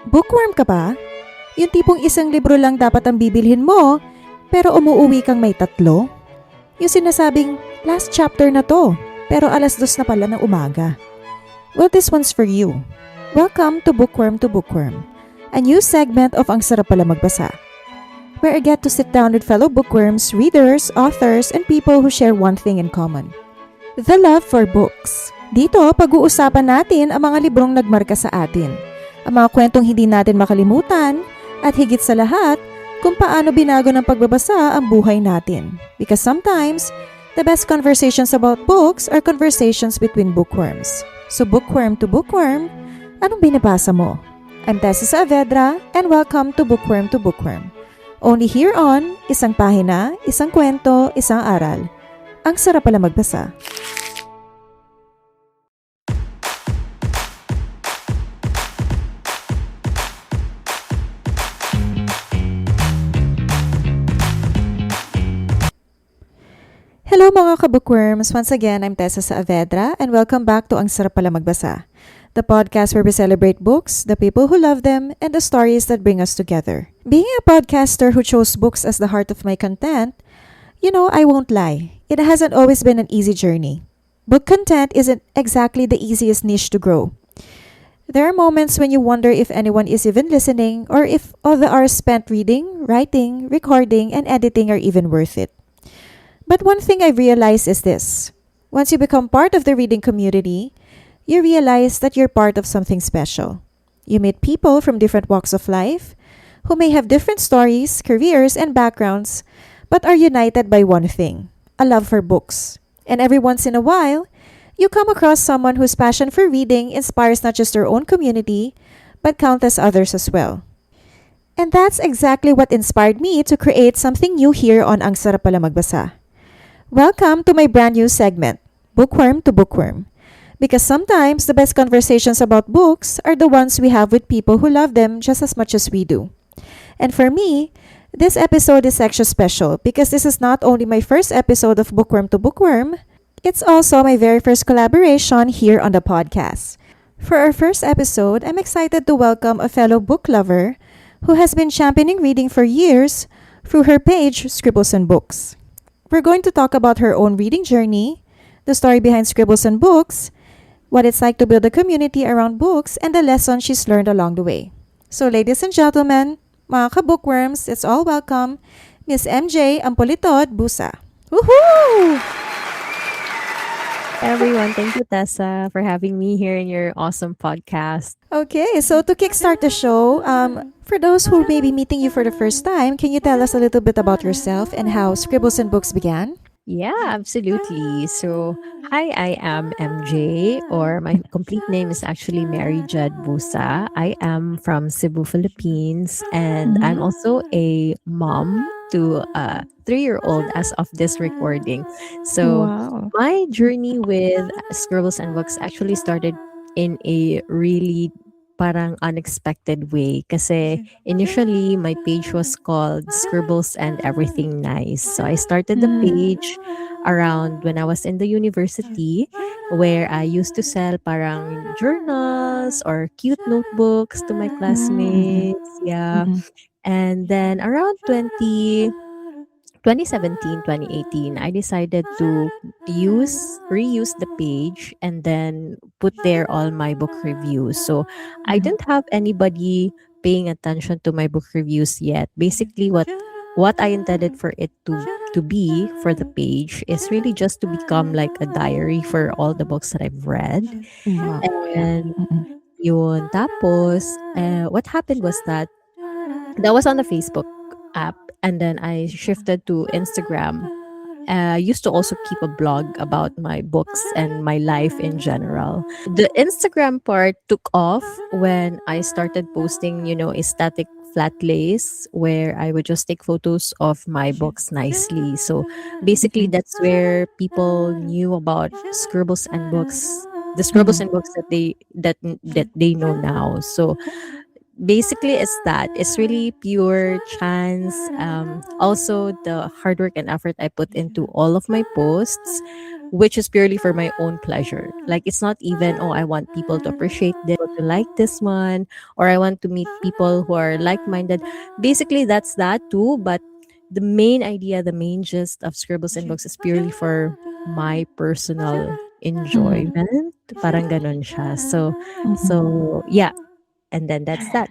Bookworm ka ba? Yung tipong isang libro lang dapat ang bibilhin mo, pero umuuwi kang may 3? Yung sinasabing, last chapter na to, pero 2:00 na pala ng umaga. Well, this one's for you. Welcome to Bookworm2BOOKWORM, a new segment of Ang Sarap Pala Magbasa, where I get to sit down with fellow bookworms, readers, authors, and people who share one thing in common: the love for books. Dito, pag-uusapan natin ang mga librong nagmarka sa atin, ang mga kwentong hindi natin makalimutan, at higit sa lahat, kung paano binago ng pagbabasa ang buhay natin. Because sometimes, the best conversations about books are conversations between bookworms. So bookworm to bookworm, anong binabasa mo? I'm Tessa Saavedra, and welcome to Bookworm to Bookworm. Only here on Isang Pahina, Isang Kwento, Isang Aral. Ang sarap pala magbasa. Hello mga ka-bookworms! Once again, I'm Tessa Saavedra and welcome back to Ang Sarap Pala Magbasa, the podcast where we celebrate books, the people who love them, and the stories that bring us together. Being a podcaster who chose books as the heart of my content, I won't lie, it hasn't always been an easy journey. Book content isn't exactly the easiest niche to grow. There are moments when you wonder if anyone is even listening or if all the hours spent reading, writing, recording, and editing are even worth it. But one thing I've realized is this: once you become part of the reading community, you realize that you're part of something special. You meet people from different walks of life who may have different stories, careers, and backgrounds, but are united by one thing: a love for books. And every once in a while, you come across someone whose passion for reading inspires not just their own community, but countless others as well. And that's exactly what inspired me to create something new here on Ang Sarap Pala Magbasa. Welcome to my brand new segment, Bookworm to Bookworm. Because sometimes the best conversations about books are the ones we have with people who love them just as much as we do. And for me, this episode is extra special because this is not only my first episode of Bookworm to Bookworm, it's also my very first collaboration here on the podcast. For our first episode, I'm excited to welcome a fellow book lover who has been championing reading for years through her page, Scribbles and Books. We're going to talk about her own reading journey, the story behind Scribbles and Books, what it's like to build a community around books, and the lessons she's learned along the way. So ladies and gentlemen, mga ka-bookworms, it's all welcome, Miss MJ Ampolitod-Busa. Woohoo! Everyone, thank you, Tessa, for having me here in your awesome podcast. Okay, so to kickstart the show, for those who may be meeting you for the first time, can you tell us a little bit about yourself and how Scribbles and Books began? Yeah, absolutely. So, hi, I am MJ, or my complete name is actually Mary Judd Busa. I am from Cebu, Philippines, and I'm also a mom to a 3-year-old as of this recording. So, Wow. my journey with Scribbles and Books actually started in a really parang unexpected way kasi initially my page was called Scribbles and Everything Nice. So I started the page around when I was in the university, where I used to sell parang journals or cute notebooks to my classmates. Yeah. Mhm. And then around 2017, 2018, I decided to reuse the page and then put there all my book reviews. So I didn't have anybody paying attention to my book reviews yet. Basically, what I intended for it to be for the page is really just to become like a diary for all the books that I've read. Wow. And Mhm. yun, tapos, what happened was that was on the Facebook app, and then I shifted to Instagram. I used to also keep a blog about my books and my life in general. The Instagram part took off when I started posting, aesthetic flat lays where I would just take photos of my books nicely. So basically, Mhm. that's where people knew about Scribbles and Books, the Scribbles Mhm. and Books that they know now. So basically it's really pure chance, also the hard work and effort I put into all of my posts which is purely for my own pleasure. Like it's not even, oh, I want people to appreciate this, to like this one, or I want to meet people who are like-minded. Basically, that's that too. But the main idea, the main gist of Scribbles and Books is purely for my personal Mhm. enjoyment. Parang ganon siya. So, Mhm. yeah. And then that's that.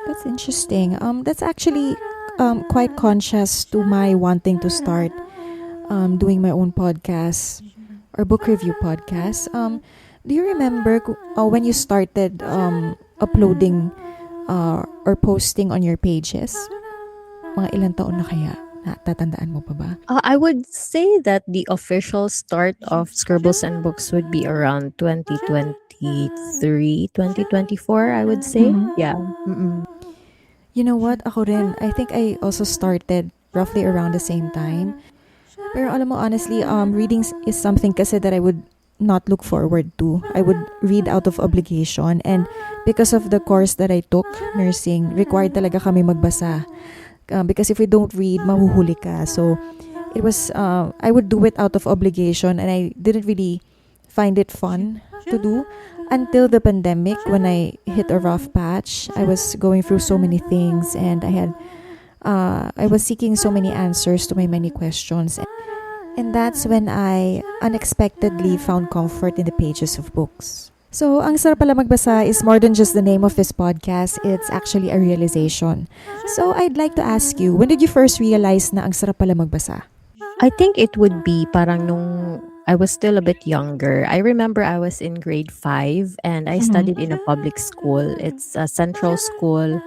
That's interesting. That's actually quite conscious to my wanting to start doing my own podcast or book review podcast. Do you remember when you started uploading or posting on your pages? Mga ilang taon na kaya? Natatandaan mo pa ba? I would say that the official start of Scribbles and Books would be around 2023, 2024, I would say. Mhm. Yeah. Mm-mm. You know what? Ako rin. I think I also started roughly around the same time. Pero alam mo, honestly, reading is something kasi that I would not look forward to. I would read out of obligation. And because of the course that I took, nursing, required talaga kami magbasa. Because if we don't read, mahuhuli ka. So, it was, I would do it out of obligation and I didn't really find it fun to do until the pandemic when I hit a rough patch. I was going through so many things and I was seeking so many answers to my many questions. And that's when I unexpectedly found comfort in the pages of books. So, Ang Sarap Pala Magbasa is more than just the name of this podcast. It's actually a realization. So, I'd like to ask you, when did you first realize na Ang Sarap Pala Magbasa? I think it would be parang nung I was still a bit younger. I remember I was in grade 5 and I studied in a public school. It's a central school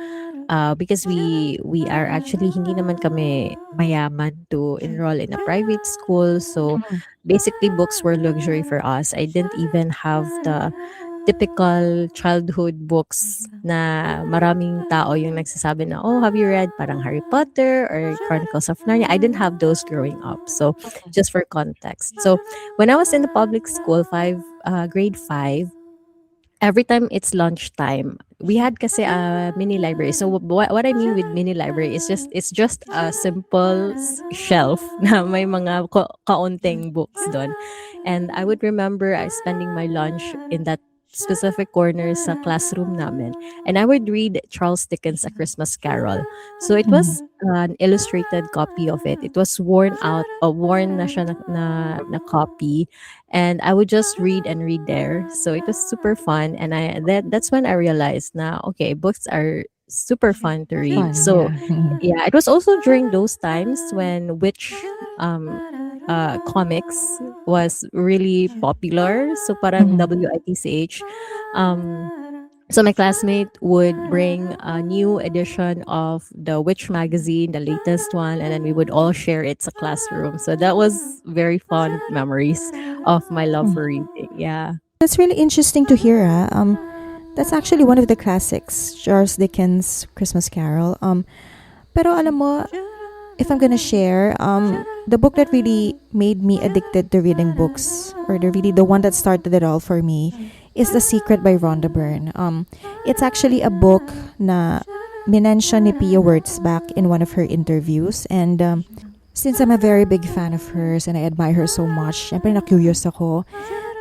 because we are actually hindi naman kami mayaman to enroll in a private school. So basically books were luxury for us. I didn't even have the typical childhood books na maraming tao yung nagsasabi na, oh, have you read parang Harry Potter or Chronicles of Narnia? I didn't have those growing up. So, just for context. So, when I was in the public school, grade 5, every time it's lunchtime, we had kasi a mini library. So what I mean with mini library is it's just a simple shelf na may mga kaunting books doon. And I would remember I spending my lunch in that specific corner sa classroom namin. And I would read Charles Dickens' A Christmas Carol. So it was an illustrated copy of it. It was worn na siya na copy. And I would just read and read there. So it was super fun. And that's when I realized now, okay, books are super fun to read. Fun, So yeah. yeah, it was also during those times when which comics was really popular. So parang WITCH. So my classmate would bring a new edition of the Witch magazine, the latest one, and then we would all share it a classroom. So that was very fond memories of my love for reading. Yeah. That's really interesting to hear. That's actually one of the classics, Charles Dickens' Christmas Carol. Pero alam mo, if I'm gonna share, the book that really made me addicted to reading books, or the one that started it all for me, is The Secret by Rhonda Byrne. It's actually a book na minensyon ni Pia Wurtzbach in one of her interviews. And since I'm a very big fan of hers and I admire her so much, syempre na-curious ako.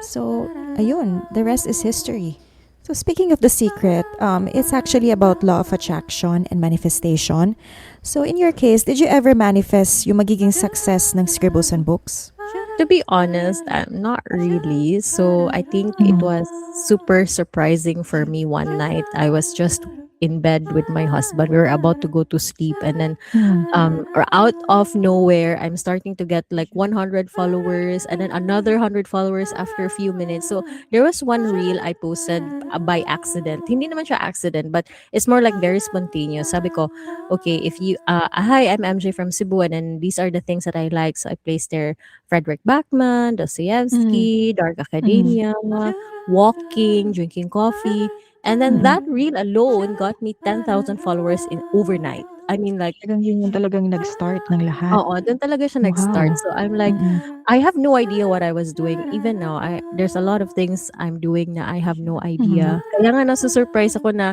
So, ayun, the rest is history. So speaking of The Secret, it's actually about law of attraction and manifestation. So in your case, did you ever manifest yung magiging success ng Scribbles and Books? To be honest, I'm not really. So I think it was super surprising for me one night. I was just in bed with my husband. We were about to go to sleep, and then or out of nowhere, I'm starting to get like 100 followers and then another 100 followers after a few minutes. So there was one reel I posted by accident. Hindi naman siya accident, but it's more like very spontaneous. Sabi ko, okay, if you hi, I'm MJ from Cebu, and then these are the things that I like. So I placed there Frederick Backman, Dostoevsky, Dark Academia, walking, drinking coffee. And then that reel alone got me 10,000 followers in overnight. I mean, like, Talagang yun yung talagang nag-start ng lahat. oo, doon talaga siya nag-start. So I'm like, I have no idea what I was doing. Even now, there's a lot of things I'm doing na I have no idea. Kaya nga nasa-surprise ako na,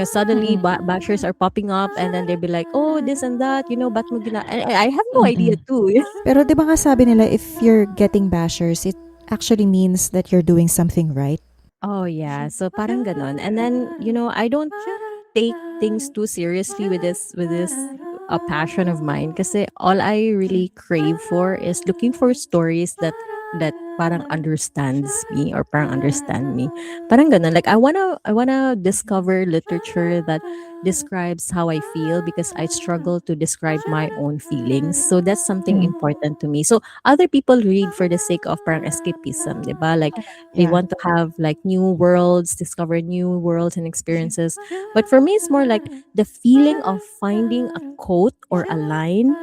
suddenly bashers are popping up and then they'll be like, oh, this and that, ba't mo I have no idea too. Pero di ba nga sabi nila, if you're getting bashers, actually means that you're doing something right. Oh, yeah. So parang gano'n. And then, I don't take things too seriously with this a passion of mine kasi all I really crave for is looking for stories that parang understands me or parang understand me. Parang ganun. Like I wanna discover literature that describes how I feel because I struggle to describe my own feelings. So that's something Mm. important to me. So other people read for the sake of parang escapism, 'di ba? Like they Yeah. want to have like new worlds, discover new worlds and experiences. But for me, it's more like the feeling of finding a quote or a line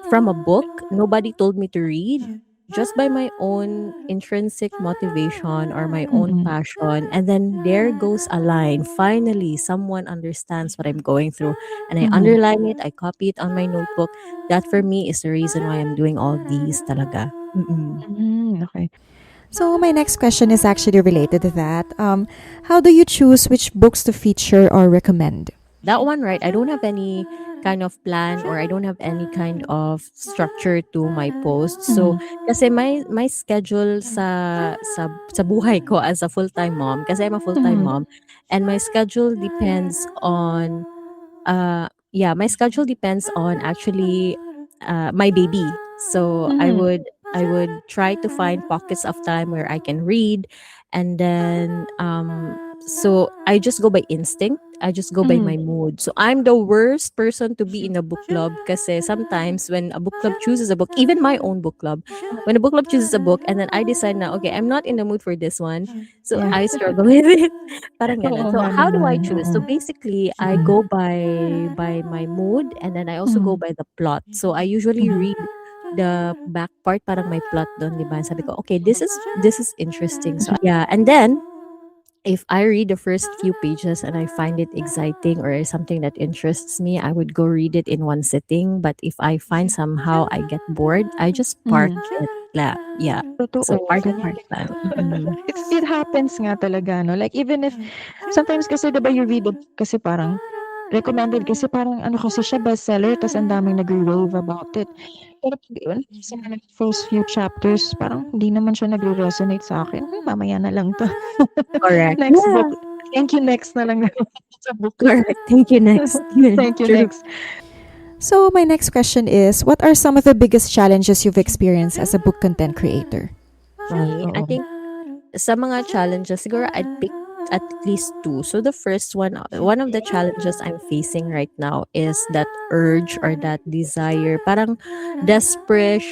from a book nobody told me to read just by my own intrinsic motivation or my own Mm-mm. passion. And then there goes a line. Finally, someone understands what I'm going through. And I Mm-mm. underline it, I copy it on my notebook. That for me is the reason why I'm doing all these talaga. Mm-mm. Okay. So my next question is actually related to that. How do you choose which books to feature or recommend? That one, right? I don't have any kind of plan or I don't have any kind of structure to my posts. So Mm. kasi my schedule sa buhay ko as a full-time mom kasi I'm a full-time Mm. mom and my schedule depends on yeah, my schedule depends on actually my baby. So Mm. I would try to find pockets of time where I can read, and then so I just go by instinct. I just go by Mm. my mood. So I'm the worst person to be in a book club because sometimes when a book club chooses a book, even my own book club, when a book club chooses a book and then I decide now, okay, I'm not in the mood for this one. So Yeah. I struggle with it. Parang Oo ganun. So nga how do I naman. choose? Oo. So basically, I Mm. go by my mood and then I also go Mm. by the plot. So I usually Mhm. read the back part parang may plot doon, 'di ba? Sabi ko, okay, this is interesting. So yeah, and then if I read the first few pages and I find it exciting or something that interests me, I would go read it in one sitting. But if I find somehow I get bored, I just park Mm. it. Yeah. So Totoo, ganyan. park lang. Mm-mm. It happens nga talaga 'no, like even if sometimes kasi 'di ba you read it kasi parang recommended kasi parang ano kasi siya bestseller ta's ang daming nagre-rave about it. Pero pag nabasa mo ng first few chapters parang hindi naman siya nagre-resonate sa'kin, mamaya na lang 'to. Correct. Next book. Yeah. Thank you next na lang sa book. Correct. Thank you next. Thank you True. next. So my next question is, what are some of the biggest challenges you've experienced as a book content creator? Me, I Oo. think sa mga challenges, siguro I'd pick at least two. So the first one of the challenges I'm facing right now is that urge or that desire, parang desperate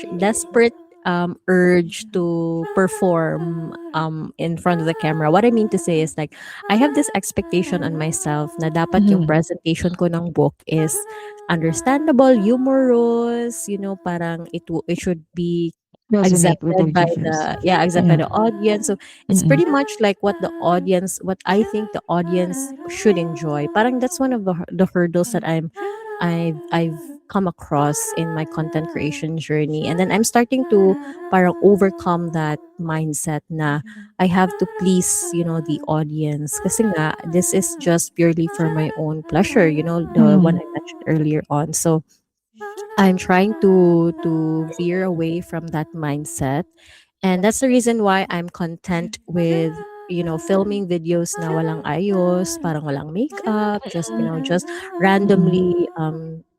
urge to perform in front of the camera. What I mean to say is like I have this expectation on myself na dapat yung Mhm. presentation ko ng book is understandable, humorous, parang it should be Resonate with the accepted by readers. accepted by Yeah. the audience. So it's Mm. pretty much like what I think the audience should enjoy. Parang that's one of the hurdles that I've come across in my content creation journey. And then I'm starting to parang overcome that mindset na I have to please, the audience. Kasi nga, this is just purely for my own pleasure, the one Mm. I mentioned earlier on. So I'm trying to veer away from that mindset. And that's the reason why I'm content with, filming videos na walang ayos, parang walang makeup, just Mm. randomly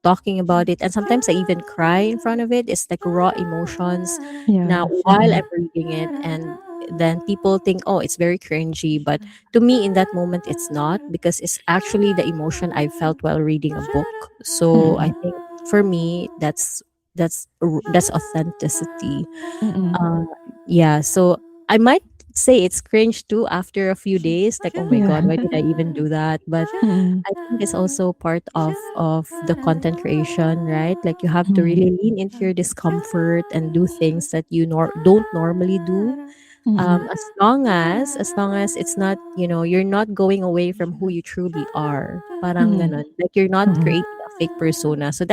talking about it. And sometimes I even cry in front of it. It's like raw emotions Yeah. now while Mm. I'm reading it. And then people think, oh, it's very cringy. But to me, in that moment, it's not because it's actually the emotion I felt while reading a book. So I Mm. think for me, that's authenticity. Mm. uh, yeah, so I might say it's cringe too after a few days, like, oh my Yeah. god, why did I even do that? But Mm. I think it's also part of the content creation, right? Like you have to Mm. really lean into your discomfort and do things that you don't normally do. Mm. As long as it's not, you're not going away from who you truly are. Parang Mm. ganon. Like you're not Mm. creating a fake persona. So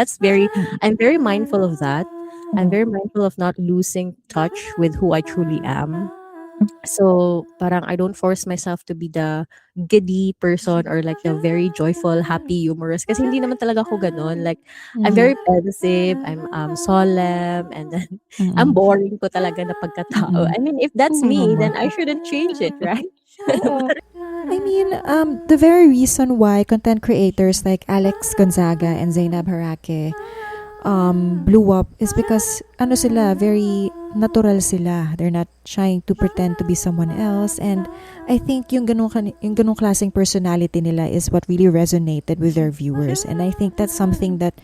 I'm very mindful of that. I'm Mm. very mindful of not losing touch with who I truly am. So parang I don't force myself to be the giddy person or like the very joyful, happy, humorous. Kasi hindi naman talaga ako ganun. Like I'm Mhm. very pensive, I'm solemn, and then I'm Mm. boring ko talaga na pagkatao. Mm. I mean, if that's Hindi me, then naman. I shouldn't change it, right? Oo. I mean, the very reason why content creators like Alex Gonzaga and Zainab Harake blew up is because ano sila, very natural sila. They're not trying to pretend to be someone else. And I think yung ganung klaseng personality nila is what really resonated with their viewers. And I think that's something that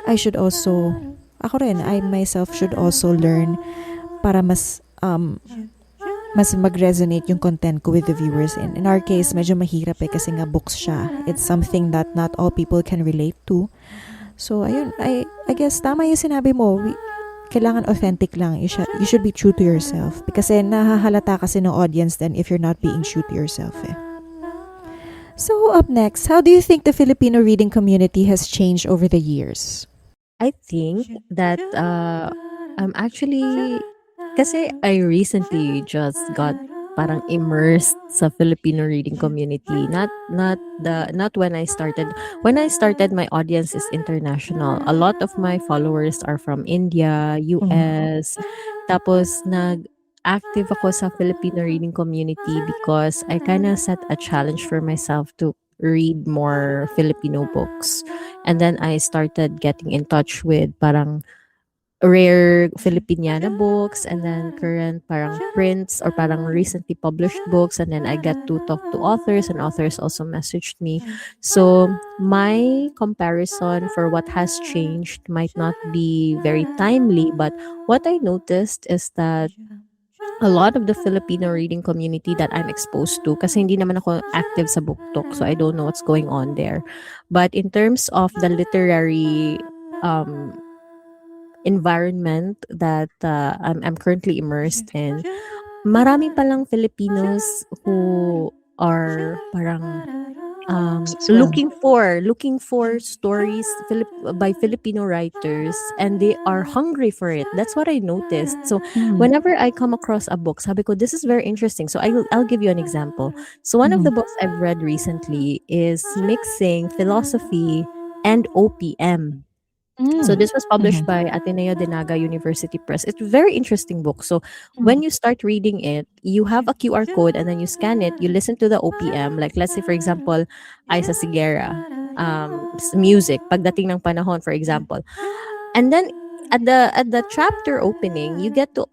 I should also, ako rin, I myself should also learn para mas mag-resonate yung content ko with the viewers. In our case, medyo mahirap kasi nga books siya. It's something that not all people can relate to. So, ayun, I guess tama yung sinabi mo. Kailangan authentic lang. You should be true to yourself. Kasi nahahalata kasi ng audience then if you're not being true to yourself eh. So, up next, how do you think the Filipino reading community has changed over the years? I think that I'm actually kasi I recently just got parang immersed sa Filipino reading community. Not when I started my audience is international. A lot of my followers are from India, Mhm. US. Tapos active ako sa Filipino reading community because I kind of set a challenge for myself to read more Filipino books. And then I started getting in touch with parang rare Filipiniana books and then current parang prints or parang recently published books, and then I get to talk to authors and authors also messaged me. So my comparison for what has changed might not be very timely, but what I noticed is that a lot of the Filipino reading community that I'm exposed to, kasi hindi naman ako active sa BookTok, so I don't know what's going on there. But in terms of the literary um, environment that I'm currently immersed in, marami palang Filipinos who are parang As well. looking for stories by Filipino writers, and they are hungry for it. That's what I noticed. So Mhm. whenever I come across a book, sabi ko, this is very interesting. So I'll give you an example. So one of Mhm. the books I've read recently is mixing philosophy and OPM. So Mm. this was published Mhm. by Ateneo de Naga University Press. It's a very interesting book. So when Mhm. you start reading it, you have a QR code and then you scan it, you listen to the OPM. Like let's say for example, Isa Sigera, music, pagdating ng panahon for example. And then at the chapter opening, you get to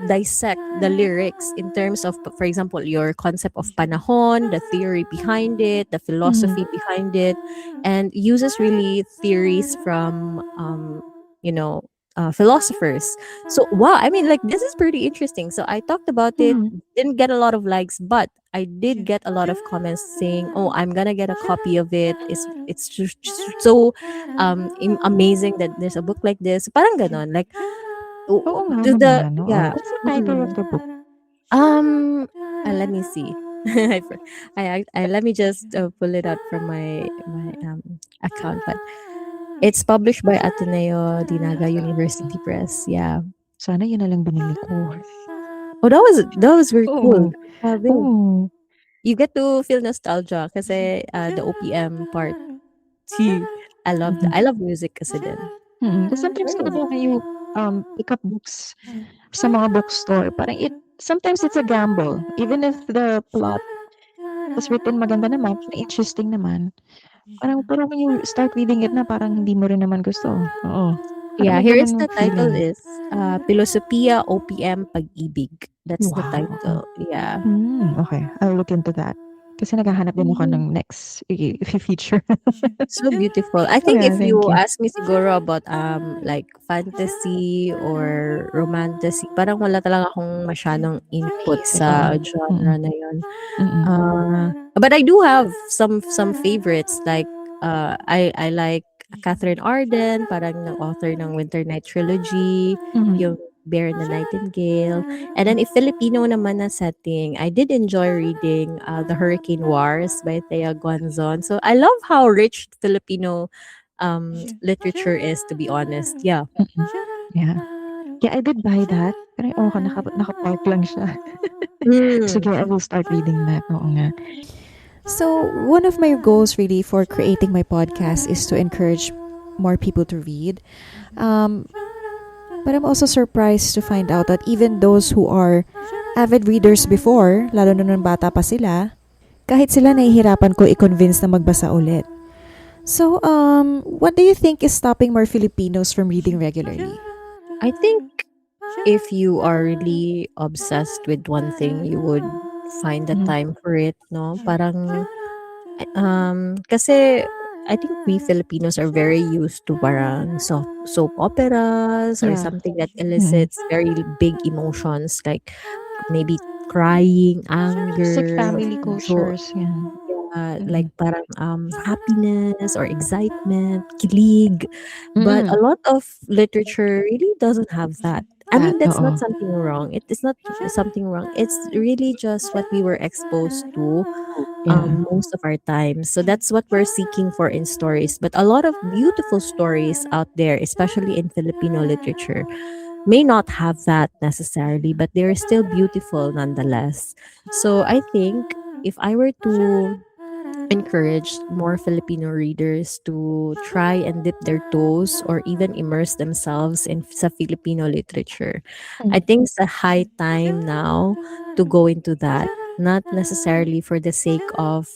dissect the lyrics in terms of, for example, your concept of panahon, the theory behind it, the Mhm. philosophy behind it, and uses really theories from you know philosophers. So wow, I mean, like, this is pretty interesting. So I talked about it, Mhm. didn't get a lot of likes, but I did get a lot of comments saying, "Oh, I'm gonna get a copy of it. It's just so amazing that there's a book like this." Parang ganon. Like, Oo nga the naman, oo. yeah. What's the title of Mhm. the book? Um, let me see. Let me just pull it out from my account, but it's published by Ateneo Dinaga University Press. Yeah. Sana yun na lang binili ko. Oh, that was very Oo. cool. Grabe. Oo. You get to feel nostalgia kasi the OPM part. Gee, Mhm. I love music kasi din. Kasi sometimes Right. talaga when you, pick up books sa mga bookstore, parang sometimes it's a gamble. Even if the plot was written maganda naman, interesting naman, parang when you start reading it na parang hindi mo rin naman gusto. Oo. Parang Yeah, may here is gano'n the title feeling. is Pilosophia OPM Pag-ibig. That's the Wow, title. Yeah. okay. I'll look into that. Kasi naghahanap din ako Mhm. ng next feature. So beautiful. I think Yeah, if thank you you. ask me siguro about like fantasy or romantasy, parang wala talaga akong masyadong input Totoo. sa genre Mm, na 'yon. mm. But I do have some favorites like I like Catherine Arden, parang ng author ng Winter Night Trilogy, Mhm. yung Bear and the Nightingale. And then if Filipino naman na setting, I did enjoy reading The Hurricane Wars by Thea Guanzon. So I love how rich Filipino literature is, to be honest. Yeah. Mm. Yeah. Yeah, I did buy that Parang ewan ko naka-park lang siya. Mm. Sige, I will start reading that. Oo nga. So, one of my goals really for creating my podcast is to encourage more people to read. Um, but I'm also surprised to find out that even those who are avid readers before, lalo na nung bata pa sila, kahit sila nahihirapan ko i-convince na magbasa ulit. So, what do you think is stopping more Filipinos from reading regularly? I think if you are really obsessed with one thing, you would find the Mhm. time for it, no? Parang, kasi I think we Filipinos are very used to parang soap operas or Yeah. something that Mm. elicits very big emotions like maybe crying, It's like anger, family joy, cultures. Yan. like Mm. parang happiness or excitement, kilig. But a Mm. lot of literature really doesn't have that. I That, mean, that's not oo. something wrong. It is not something wrong. It's really just what we were exposed to Yeah. most of our time. So that's what we're seeking for in stories. But a lot of beautiful stories out there, especially in Filipino literature, may not have that necessarily, but they're still beautiful nonetheless. So I think if I were to encourage more Filipino readers to try and dip their toes or even immerse themselves in sa Filipino literature, I Mm. think it's a high time now to go into that. Not necessarily for the sake of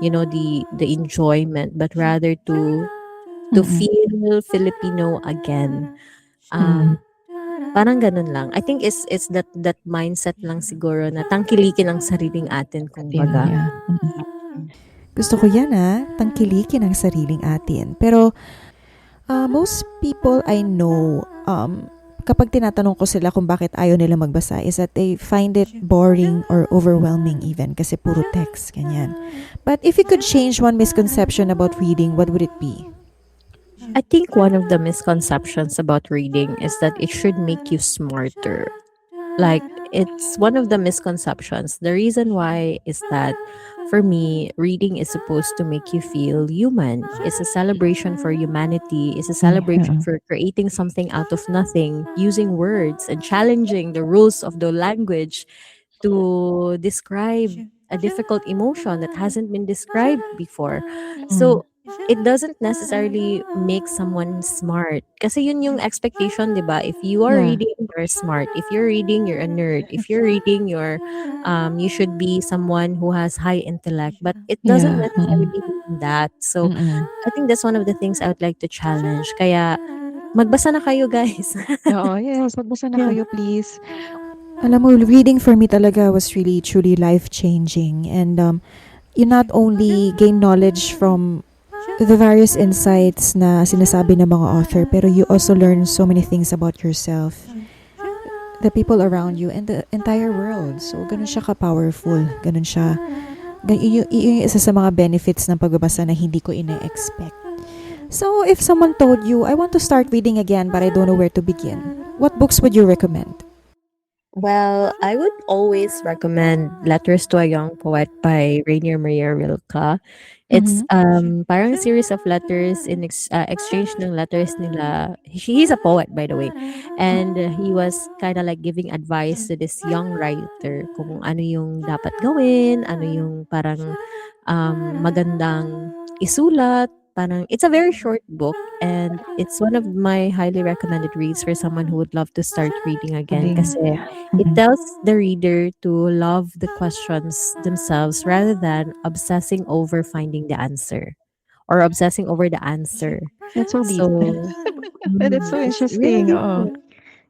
the enjoyment, but rather to Mm. feel Filipino again. Mm. Um, Parang ganun lang. I think it's that mindset lang siguro na tangkilikin ang sariling atin Atin, kumbaga. yeah. Mm. Gusto ko yan tangkilikin ang sariling atin. Pero most people I know, kapag tinatanong ko sila kung bakit ayaw nila magbasa is that they find it boring or overwhelming even kasi puro text, ganyan. But if you could change one misconception about reading, what would it be? I think one of the misconceptions about reading is that it should make you smarter. Like, it's one of the misconceptions. The reason why is that for me, reading is supposed to make you feel human. It's a celebration for humanity. It's a Ay, celebration for creating something out of nothing, using words and challenging the rules of the language to describe a difficult emotion that hasn't been described before. Mm. So, it doesn't necessarily make someone smart. Kasi yun yung expectation, di ba? If you are Yeah. reading, you're smart. If you're reading, you're a nerd. If you're reading, you should be someone who has high intellect. But it doesn't Yeah. necessarily mean that. So, Mm. I think that's one of the things I would like to challenge. Kaya, magbasa na kayo, guys. Oo, yes. Magbasa na Yeah. kayo, please. Alam mo, reading for me talaga was really, truly life-changing. And you not only gain knowledge from the various insights na sinasabi ng mga author, pero you also learn so many things about yourself, the people around you, and the entire world. So, ganun siya ka-powerful. Ganun siya. Yung isa sa mga benefits ng pagbabasa na hindi ko ine-expect. So, if someone told you, I want to start reading again but I don't know where to begin, what books would you recommend? Well, I would always recommend Letters to a Young Poet by Rainier Maria Rilke. It's Mm-hmm. parang a series of letters in exchange ng letters nila. He's a poet, by the way, and he was kind of like giving advice to this young writer kung ano yung dapat gawin, ano yung parang magandang isulat. Parang it's a very short book, and it's one of my highly recommended reads for someone who would love to start reading again. Galing. Kasi it tells the reader to love the questions themselves rather than obsessing over finding the answer or obsessing over the answer. That's so deep. So, And it's so it's really interesting. Oo. beautiful.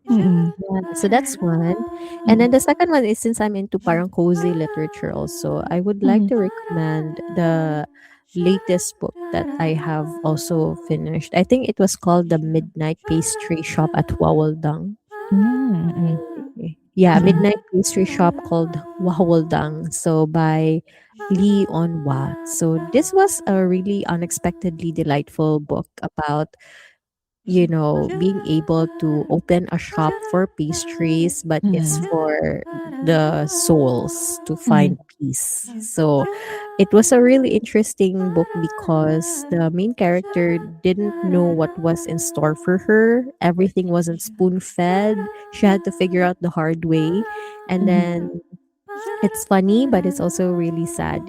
Mm-mm. Yeah, so that's one. And Mm-mm. then the second one is since I'm into parang cozy literature also, I would like Mm-mm. to recommend the latest book that I have also finished. I think it was called The Midnight Pastry Shop at Wawoldang. Mm-mm. Yeah, Mm-mm. Midnight Pastry Shop called Wawoldang. So by Lee Onwa. So this was a really unexpectedly delightful book about being able to open a shop for pastries, but it's Mhm. for the souls to Mhm. find peace. So it was a really interesting book because the main character didn't know what was in store for her. Everything wasn't spoon fed. She had to figure out the hard way. And Mhm. then it's funny, but it's also really sad.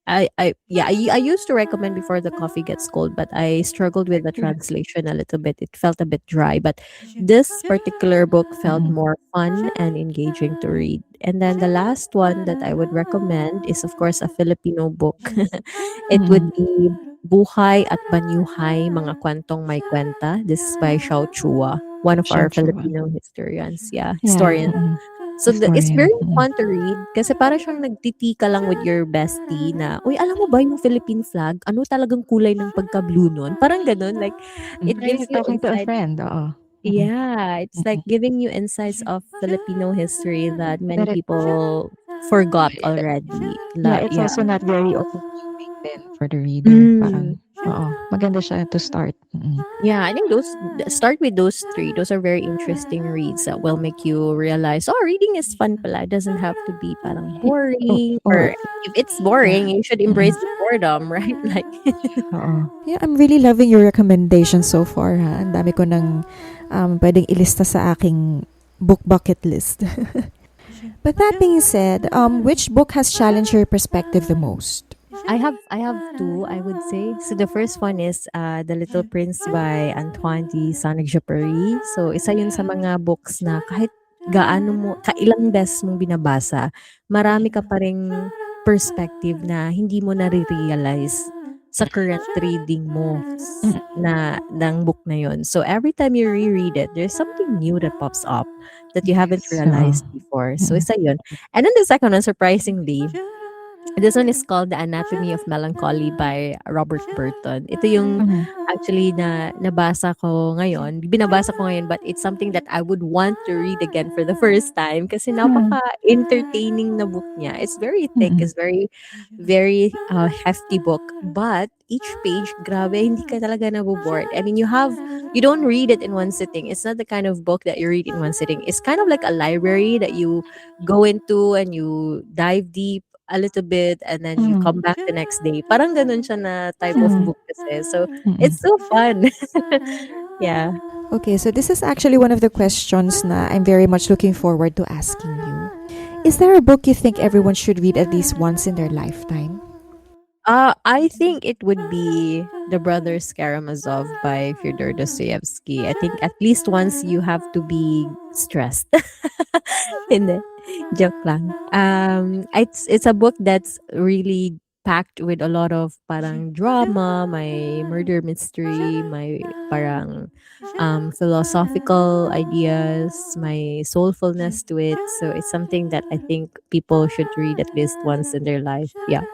I used to recommend before the coffee gets cold, but I struggled with the translation a little bit. It felt a bit dry, but this particular book felt Mhm. more fun and engaging to read. And then the last one that I would recommend is, of course, a Filipino book. It would Mhm. be Buhay at Banyuhay, Mga Kwentong May Kwenta. This is by Xiao Chua, one of our Xiao. Filipino historians. Yeah, Yeah. historians. Mhm. So, it's Historian. very Mhm. fun to read kasi para siyang nagtiti ka lang with your bestie na, "Uy, alam mo ba yung Philippine flag, ano talagang kulay ng pagka-blue nun?" Parang gano'n, like, Mm. it Are you gives you talking to a insight. friend? Oo. Mhm. Yeah, it's like Mhm. giving you insights of Filipino history that many But people forgot already. yeah, La it's yeah. also not very overwhelming then for the reader. Hmm. Parang, oo, maganda siya to start. Mm. Yeah, I think start with those three. Those are very interesting reads that will make you realize, oh, reading is fun pala. It doesn't have to be parang Oh, boring. or Or if it's yeah. boring, you should Mm. embrace the boredom, right? Like, Oo. Yeah, I'm really loving your recommendations so far, ha. Ang dami ko ng pwedeng ilista sa aking book bucket list. But that being said, which book has challenged your perspective the most? I have two, I would say. So the first one is The Little Prince by Antoine de Saint-Exupéry. So isa yun sa mga books na kahit gaano mo kailang beses mong binabasa, marami ka pa ring perspective na hindi mo nare-realize sa current reading mo Mm. na ng book na yun. So every time you reread it, there's something new that pops up that you haven't Yes. Oo. realized before. So Mm. isa yun. And then the second one, surprisingly, this one is called The Anatomy of Melancholy by Robert Burton. Ito yung Mhm. actually na nabasa ko ngayon. Binabasa ko ngayon, but it's something that I would want to read again for the first time kasi Mm. napaka-entertaining na book niya. It's very thick. Mm. It's very, very hefty book. But each page, grabe, hindi ka talaga nabobored. I mean, you don't read it in one sitting. It's not the kind of book that you read in one sitting. It's kind of like a library that you go into and you dive deep a little bit and then you Mhm. come back the next day. Parang ganun siya na type of Mhm. book kasi. So, Mm. it's so fun. Yeah. Okay, so this is actually one of the questions na I'm very much looking forward to asking you. Is there a book you think everyone should read at least once in their lifetime? I think it would be The Brothers Karamazov by Fyodor Dostoevsky. I think at least once you have to be stressed. Hindi. Joke lang. It's a book that's really packed with a lot of parang drama, my murder mystery, my parang philosophical ideas, my soulfulness to it. So it's something that I think people should read at least once in their life. Yeah.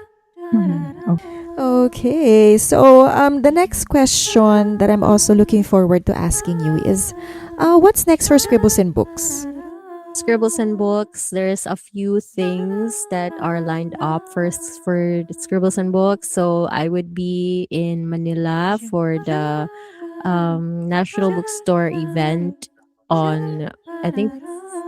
Mhm. Okay, so the next question that I'm also looking forward to asking you is, what's next for Scribbles and Books? Scribbles and Books, there's a few things that are lined up for the Scribbles and Books. So I would be in Manila for the National Bookstore event on, I think,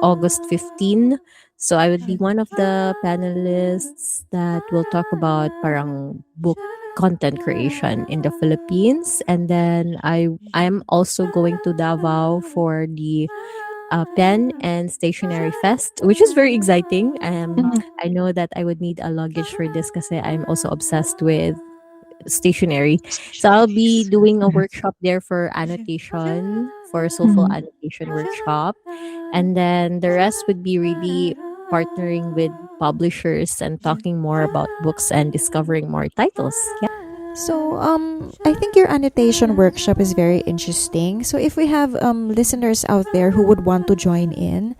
August 15. So I would be one of the panelists that will talk about parang book content creation in the Philippines. And then I'm also going to Davao for the pen and stationery fest, which is very exciting. Mhm. I know that I would need a luggage for this because I'm also obsessed with stationery. So I'll be doing a Mhm. workshop there for annotation, for soulful Mhm. annotation workshop. And then the rest would be really partnering with publishers and talking more about books and discovering more titles. Yeah. So, I think your annotation workshop is very interesting. So, if we have listeners out there who would want to join in,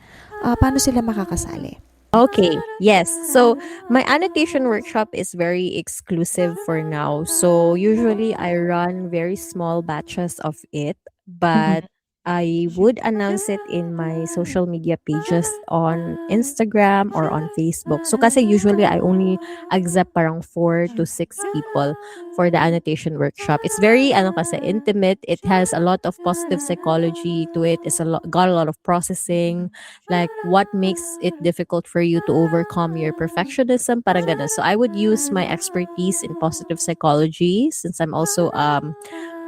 paano sila makakasali? Okay, yes. So my annotation workshop is very exclusive for now. So usually I run very small batches of it, Mhm. but I would announce it in my social media pages on Instagram or on Facebook. So kasi usually I only accept parang 4 to 6 people for the annotation workshop. It's very kasi intimate. It has a lot of positive psychology to it. It's got a lot of processing, like what makes it difficult for you to overcome your perfectionism, parang ganun. So I would use my expertise in positive psychology since I'm also a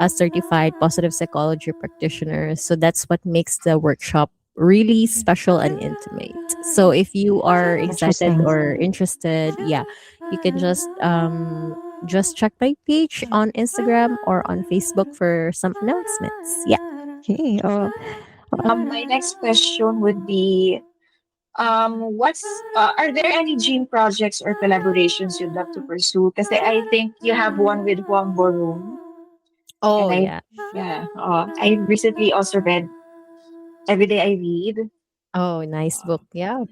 certified positive psychology practitioner. So that's what makes the workshop really special and intimate. So if you are excited Interesting. or interested, yeah, you can just check my page on Instagram or on Facebook for some announcements. Yeah. Okay. My next question would be, are there any dream projects or collaborations you'd love to pursue? Because I think you have one with Huang Borun, and Oh yeah. I recently also read Every Day I Read. Oh, nice Uh, book. Yeah.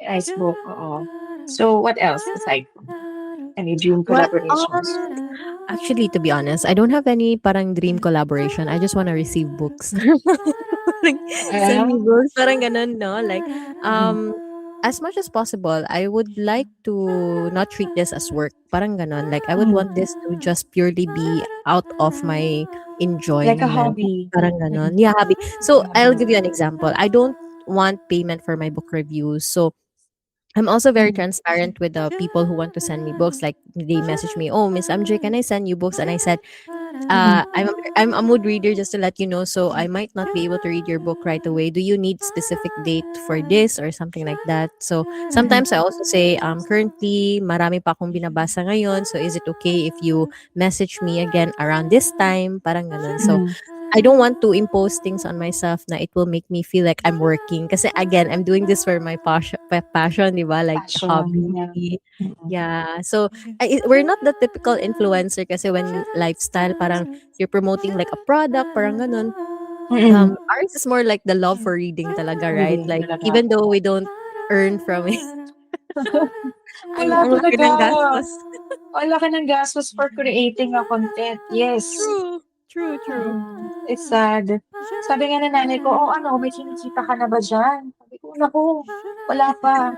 Nice book. So what else aside from any dream Well, collaborations? actually, to be honest, I don't have any parang dream collaboration. I just want to receive books. Like, send me Um, books, parang ganun, no? Like, mhm. as much as possible, I would like to not treat this as work. Parang ganun. Like, I would want Mm. this to just purely be out of my Like a enjoyment. hobby. Parang Mm-mm. ganun. Yeah, hobby. So, I'll Hobby. give you an example. I don't want payment for my book reviews. So, I'm also very Mm. transparent with the people who want to send me books. Like they message me, "Oh, Miss MJ, can I send you books?" And I said, Mhm. I'm a mood reader, just to let you know. So I might not be able to read your book right away. Do you need specific date for this or something like that?" So Mhm. sometimes I also say, currently marami pa akong binabasa ngayon. So is it okay if you message me again around this time? Parang ganun. So Mhm. I don't want to impose things on myself na it will make me feel like I'm working. Kasi again, I'm doing this for my passion, di ba? Like Passion. hobby. Yeah. Mm-mm. Yeah. So we're not the typical influencer kasi when lifestyle, parang you're promoting like a product, parang ganun. Mm-mm. Ours is more like the love for reading talaga, right? Reading Like talaga. even though we don't earn from it, Wala ang laki talaga. ng gastos. Ang laki ng gastos for creating a content. Yes. True. True, true. It's sad. Sabi nga ng nanay ko, "Oh, ano, may kinikita ka na ba diyan?" Sabi ko, "Naku, wala pa."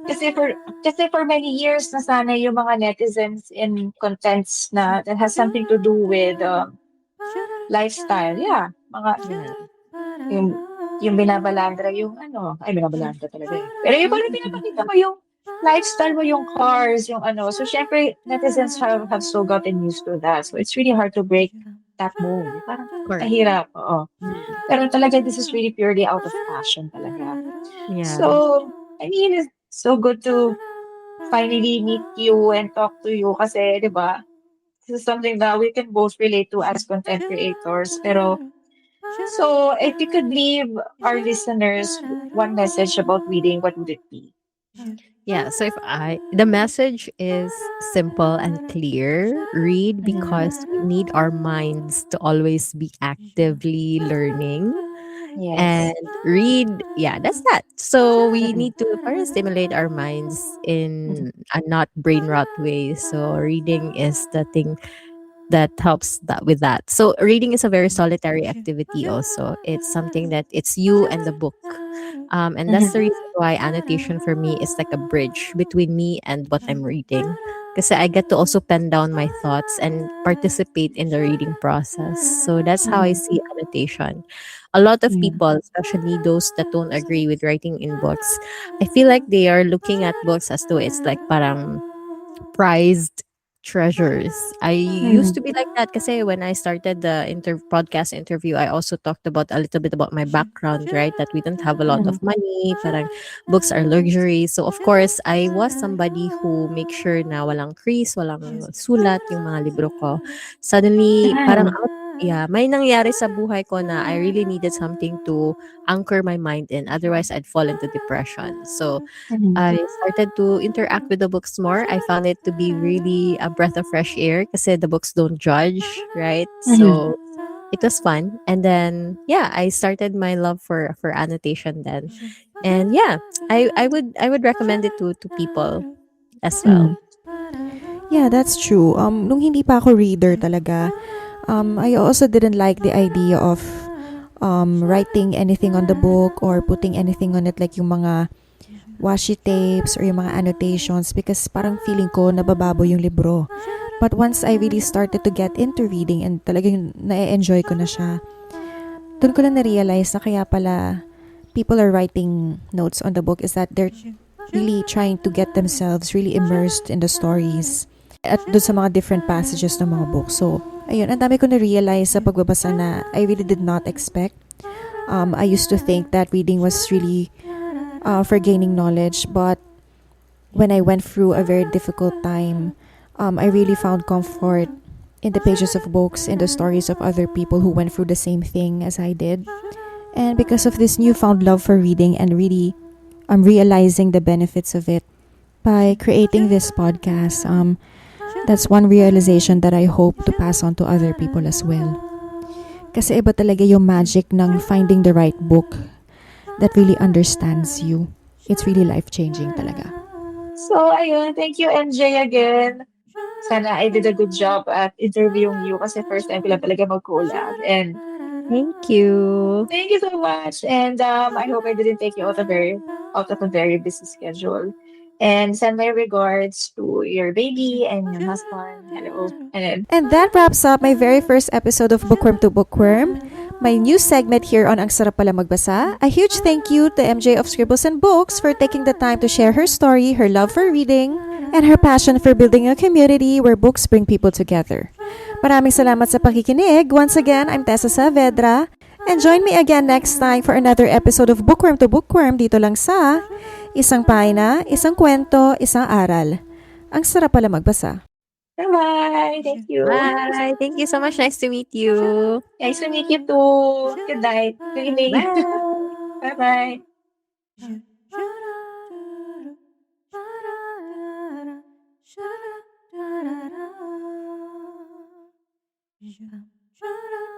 Kasi for kasi for many years nasanay yung mga netizens in contents na that has something to do with lifestyle. Yeah, mga Yeah. yung binabalandra yung ano, ay binabalandra talaga eh. Pero yung parang pinapakita mo yung lifestyle mo, yung cars, yung ano. So syempre netizens have so gotten used to that. So it's really hard to break that mold. Parang Correct. mahirap, oo. Mm. Pero talaga this is really purely out of passion talaga. Yeah. So, I mean, it's so good to finally meet you and talk to you kasi, di ba, this is something that we can both relate to as content creators. Pero, so if you could leave our listeners one message about reading, what would it be? Yeah, so if the message is simple and clear, read Mhm. because we need our minds to always be actively learning. Yes. And read, yeah, that's that. So we Mm-mm. need to parang stimulate our minds Mhm. in a not brain rot way. So reading is the thing that helps that with that. So reading is a very solitary activity also. It's something that it's you and the book. And that's Mhm. the reason why annotation for me is like a bridge between me and what I'm reading. Because I get to also pen down my thoughts and participate in the reading process. So that's how I Mhm. see annotation. A lot of Mhm. people, especially those that don't agree with writing in books, I feel like they are looking at books as though it's like parang prized treasures. I used Mhm. to be like that kasi when I started the podcast interview, I also talked about a little bit about my background, right? That we don't have a lot of Mhm. money, parang books are luxury. So of course, I was somebody who make sure na walang crease, walang sulat yung mga libro ko. Suddenly, parang Mhm. yeah, may nangyari sa buhay ko na I really needed something to anchor my mind in. Otherwise, I'd fall into depression. So Mhm. I started to interact with the books more. I found it to be really a breath of fresh air kasi the books don't judge, right? Mhm. So it was fun. And then yeah, I started my love for annotation then. And yeah, I would recommend it to people as well. Mhm. Yeah, that's true. Nung hindi pa ako reader talaga, I also didn't like the idea of writing anything on the book or putting anything on it, like yung mga washi tapes or yung mga annotations, because parang feeling ko nabababo yung libro. But once I really started to get into reading and talagang na-enjoy ko na siya, doon ko lang na-realize na kaya pala people are writing notes on the book is that they're really trying to get themselves really immersed in the stories at doon sa mga different passages ng mga book. So, ayun, ang dami ko na-realize sa pagbabasa na I really did not expect. I used to think that reading was really for gaining knowledge, but when I went through a very difficult time, I really found comfort in the pages of books, in the stories of other people who went through the same thing as I did. And because of this newfound love for reading and really realizing the benefits of it by creating this podcast, that's one realization that I hope to pass on to other people as well. Kasi iba talaga yung magic ng finding the right book that really understands you. It's really life-changing talaga. So, ayun. Thank you, NJ, again. Sana I did a good job at interviewing you kasi first time ko lang talaga mag-collab. And Thank you. thank you so much. And I hope I didn't take you out of a very busy schedule. And send my regards to your baby and your husband. Hello. And that wraps up my very first episode of Bookworm to Bookworm, my new segment here on Ang Sarap Pala Magbasa. A huge thank you to MJ of Scribbles and Books for taking the time to share her story, her love for reading, and her passion for building a community where books bring people together. Maraming salamat sa pakikinig. Once again, I'm Tessa Saavedra. And join me again next time for another episode of Bookworm to Bookworm dito lang sa Isang Pahina, Isang Kwento, Isang Aral. Ang sarap pala magbasa. Bye-bye. Thank you. Bye. Thank you so much. Nice to meet you. Nice to meet you too. Good night. Good evening. Bye. Bye-bye. Shut up.